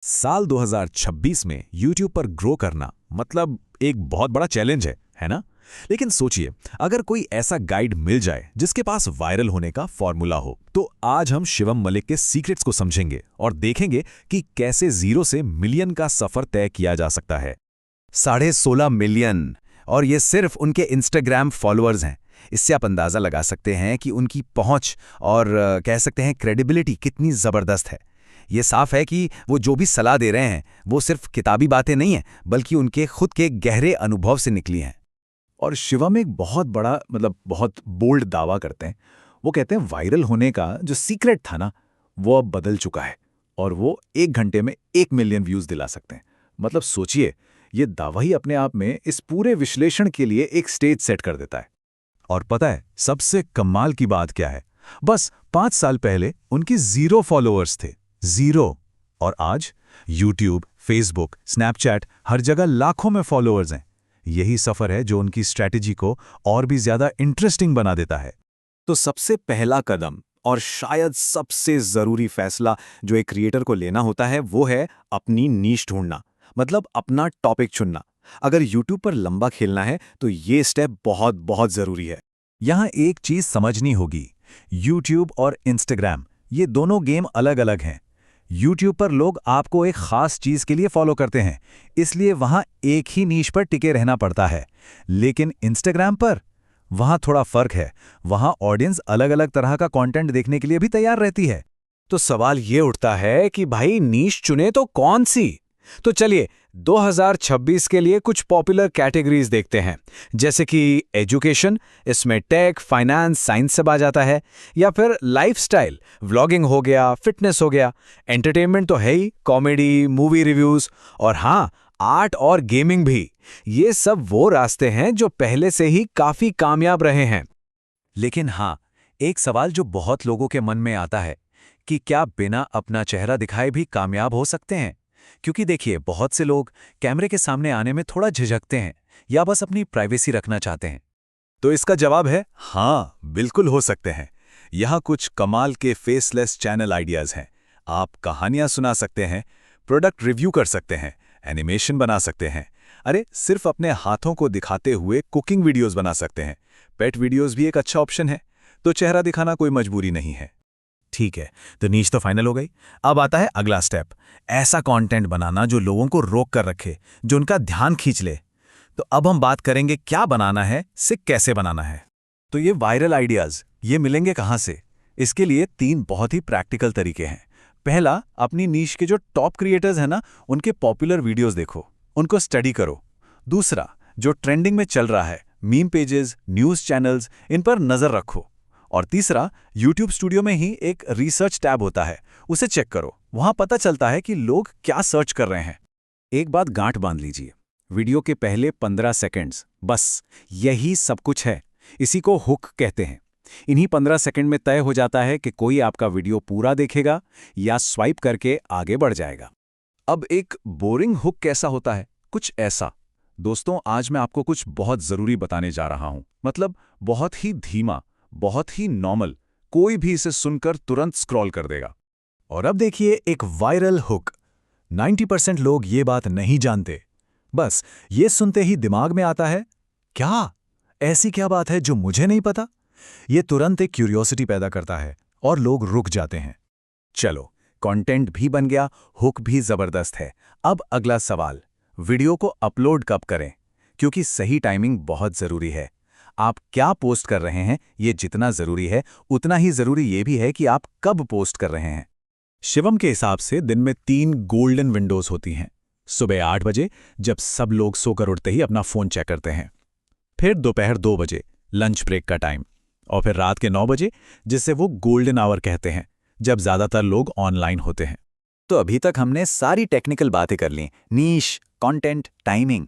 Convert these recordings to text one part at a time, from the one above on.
साल 2026 में YouTube पर ग्रो करना मतलब एक बहुत बड़ा चैलेंज है ना? लेकिन सोचिए, अगर कोई ऐसा गाइड मिल जाए जिसके पास वायरल होने का फॉर्मूला हो, तो आज हम शिवम मलिक के सीक्रेट्स को समझेंगे और देखेंगे कि कैसे जीरो से मिलियन का सफर तय किया जा सकता है। 16.5 मिलियन, और ये सिर्फ उनके इंस्टाग्राम फॉलोअर्स हैं। इससे आप अंदाज़ा लगा सकते हैं कि उनकी पहुंच और कह सकते हैं क्रेडिबिलिटी कितनी ज़बरदस्त है। ये साफ है कि वो जो भी सलाह दे रहे हैं वो सिर्फ किताबी बातें नहीं हैं, बल्कि उनके खुद के गहरे अनुभव से निकली हैं। और शिवम एक बहुत बड़ा बहुत बोल्ड दावा करते हैं। वो कहते हैं वायरल होने का जो सीक्रेट था ना, वो अब बदल चुका है और वो 1 घंटे में 1 मिलियन व्यूज दिला सकते हैं। सोचिए, ये दावा ही अपने आप में इस पूरे विश्लेषण के लिए एक स्टेज सेट कर देता है। और पता है सबसे कमाल की बात क्या है? बस 5 साल पहले उनकी 0 फॉलोअर्स थे, 0। और आज YouTube, Facebook, Snapchat हर जगह लाखों में फॉलोअर्स हैं। यही सफर है जो उनकी स्ट्रैटेजी को और भी ज्यादा इंटरेस्टिंग बना देता है। तो सबसे पहला कदम और शायद सबसे जरूरी फैसला जो एक क्रिएटर को लेना होता है वो है अपनी नीश ढूंढना, अपना टॉपिक चुनना। अगर YouTube पर लंबा खेलना है तो ये स्टेप बहुत बहुत जरूरी है। यहाँ एक चीज समझनी होगी, YouTube और Instagram ये दोनों गेम अलग अलग हैं। YouTube पर लोग आपको एक खास चीज के लिए फॉलो करते हैं, इसलिए वहां एक ही नीश पर टिके रहना पड़ता है। लेकिन Instagram पर वहां थोड़ा फर्क है, वहां ऑडियंस अलग अलग तरह का कंटेंट देखने के लिए भी तैयार रहती है। तो सवाल ये उठता है कि भाई नीश चुने तो कौन सी? तो चलिए 2026 के लिए कुछ पॉपुलर कैटेगरीज देखते हैं, जैसे कि एजुकेशन, इसमें टेक, फाइनेंस, साइंस सब आ जाता है, या फिर लाइफस्टाइल, व्लॉगिंग हो गया, फिटनेस हो गया, एंटरटेनमेंट तो है ही, कॉमेडी, मूवी रिव्यूज, और हाँ, आर्ट और गेमिंग भी। ये सब वो रास्ते हैं जो पहले से ही काफी कामयाब रहे हैं। लेकिन हाँ, एक सवाल जो बहुत लोगों के मन में आता है कि क्या बिना अपना चेहरा दिखाए भी कामयाब हो सकते हैं? क्योंकि देखिए, बहुत से लोग कैमरे के सामने आने में थोड़ा झिझकते हैं या बस अपनी प्राइवेसी रखना चाहते हैं। तो इसका जवाब है हाँ, बिल्कुल हो सकते हैं। यहाँ कुछ कमाल के फेसलेस चैनल आइडियाज हैं। आप कहानियां सुना सकते हैं, प्रोडक्ट रिव्यू कर सकते हैं, एनिमेशन बना सकते हैं, अरे सिर्फ अपने हाथों को दिखाते हुए कुकिंग वीडियोस बना सकते हैं। पेट वीडियोस भी एक अच्छा ऑप्शन है। तो चेहरा दिखाना कोई मजबूरी नहीं है। ठीक है, तो नीश तो फाइनल हो गई। अब आता है अगला स्टेप, ऐसा कंटेंट बनाना जो लोगों को रोक कर रखे, जो उनका ध्यान खींच ले। तो अब हम बात करेंगे क्या बनाना है, से कैसे बनाना है। तो ये वायरल आइडियाज ये मिलेंगे कहाँ से? इसके लिए 3 बहुत ही प्रैक्टिकल तरीके हैं। पहला, अपनी नीश के जो टॉप क्रिएटर्स हैं ना, उनके पॉपुलर वीडियोस देखो, उनको स्टडी करो। दूसरा, जो ट्रेंडिंग में चल रहा है, मीम पेजेस, न्यूज़ चैनल्स, इन पर नज़र रखो। और तीसरा, YouTube स्टूडियो में ही एक रिसर्च टैब होता है, उसे चेक करो। वहां पता चलता है कि लोग क्या सर्च कर रहे हैं। एक बात गांठ बांध लीजिए, वीडियो के पहले 15 सेकंड्स, बस यही सब कुछ है। इसी को हुक कहते हैं। इन्हीं 15 सेकंड में तय हो जाता है कि कोई आपका वीडियो पूरा देखेगा या स्वाइप करके आगे बढ़ जाएगा। अब एक बोरिंग हुक कैसा होता है? कुछ ऐसा। दोस्तों, आज मैं आपको कुछ बहुत जरूरी बताने जा रहा हूं। बहुत ही धीमा, बहुत ही नॉर्मल, कोई भी इसे सुनकर तुरंत स्क्रॉल कर देगा। और अब देखिए एक वायरल हुक। 90% लोग ये बात नहीं जानते। बस ये सुनते ही दिमाग में आता है, क्या ऐसी क्या बात है जो मुझे नहीं पता? ये तुरंत एक क्यूरियोसिटी पैदा करता है और लोग रुक जाते हैं। चलो, कंटेंट भी बन गया, हुक भी जबरदस्त है। अब अगला सवाल, वीडियो को अपलोड कब करें? क्योंकि सही टाइमिंग बहुत जरूरी है। आप क्या पोस्ट कर रहे हैं ये जितना जरूरी है, उतना ही जरूरी ये भी है कि आप कब पोस्ट कर रहे हैं। शिवम के हिसाब से दिन में 3 गोल्डन विंडोज होती हैं। सुबह 8 बजे, जब सब लोग सोकर उठते ही अपना फोन चेक करते हैं। फिर दोपहर 2 बजे, लंच ब्रेक का टाइम। और फिर रात के 9 बजे, जिसे वो गोल्डन आवर कहते हैं, जब ज्यादातर लोग ऑनलाइन होते हैं। तो अभी तक हमने सारी टेक्निकल बातें कर ली, नीश, कंटेंट, टाइमिंग।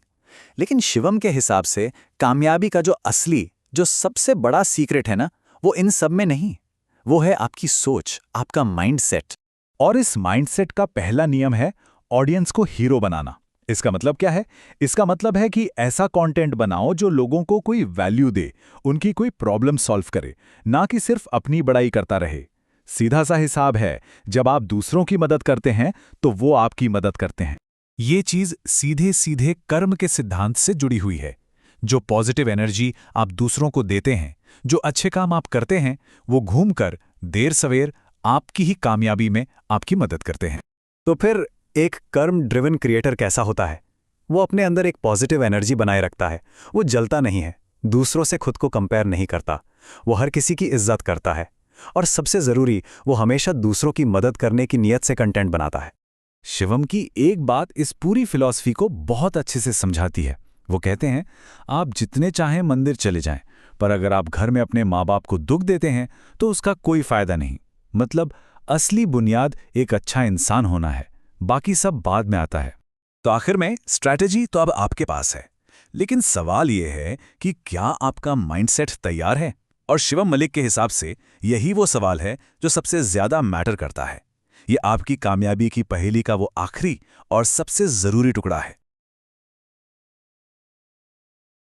लेकिन शिवम के हिसाब से कामयाबी का जो सबसे बड़ा सीक्रेट है ना, वो इन सब में नहीं, वो है आपकी सोच, आपका माइंडसेट। और इस माइंडसेट का पहला नियम है ऑडियंस को हीरो बनाना। इसका मतलब क्या है? इसका मतलब है कि ऐसा कंटेंट बनाओ जो लोगों को कोई वैल्यू दे, उनकी कोई प्रॉब्लम सॉल्व करे, ना कि सिर्फ अपनी बड़ाई करता रहे। सीधा सा हिसाब है। जब आप दूसरों की मदद करते हैं तो वो आपकी मदद करते हैं। ये चीज सीधे सीधे कर्म के सिद्धांत से जुड़ी हुई है। जो पॉजिटिव एनर्जी आप दूसरों को देते हैं, जो अच्छे काम आप करते हैं, वो घूमकर देर सवेर आपकी ही कामयाबी में आपकी मदद करते हैं। तो फिर एक कर्म ड्रिवन क्रिएटर कैसा होता है? वो अपने अंदर एक पॉजिटिव एनर्जी बनाए रखता है। वो जलता नहीं है, दूसरों से खुद को कंपेयर नहीं करता, वो हर किसी की इज्जत करता है, और सबसे जरूरी, वो हमेशा दूसरों की मदद करने की नीयत से कंटेंट बनाता है। शिवम की एक बात इस पूरी फिलॉसफी को बहुत अच्छे से समझाती है। वो कहते हैं, आप जितने चाहें मंदिर चले जाएं, पर अगर आप घर में अपने माँ बाप को दुख देते हैं तो उसका कोई फायदा नहीं। मतलब असली बुनियाद एक अच्छा इंसान होना है, बाकी सब बाद में आता है। तो आखिर में स्ट्रैटेजी तो अब आपके पास है, लेकिन सवाल यह है कि क्या आपका माइंडसेट तैयार है? और शिवम मलिक के हिसाब से यही वो सवाल है जो सबसे ज्यादा मैटर करता है। ये आपकी कामयाबी की पहेली का वो आखिरी और सबसे जरूरी टुकड़ा है।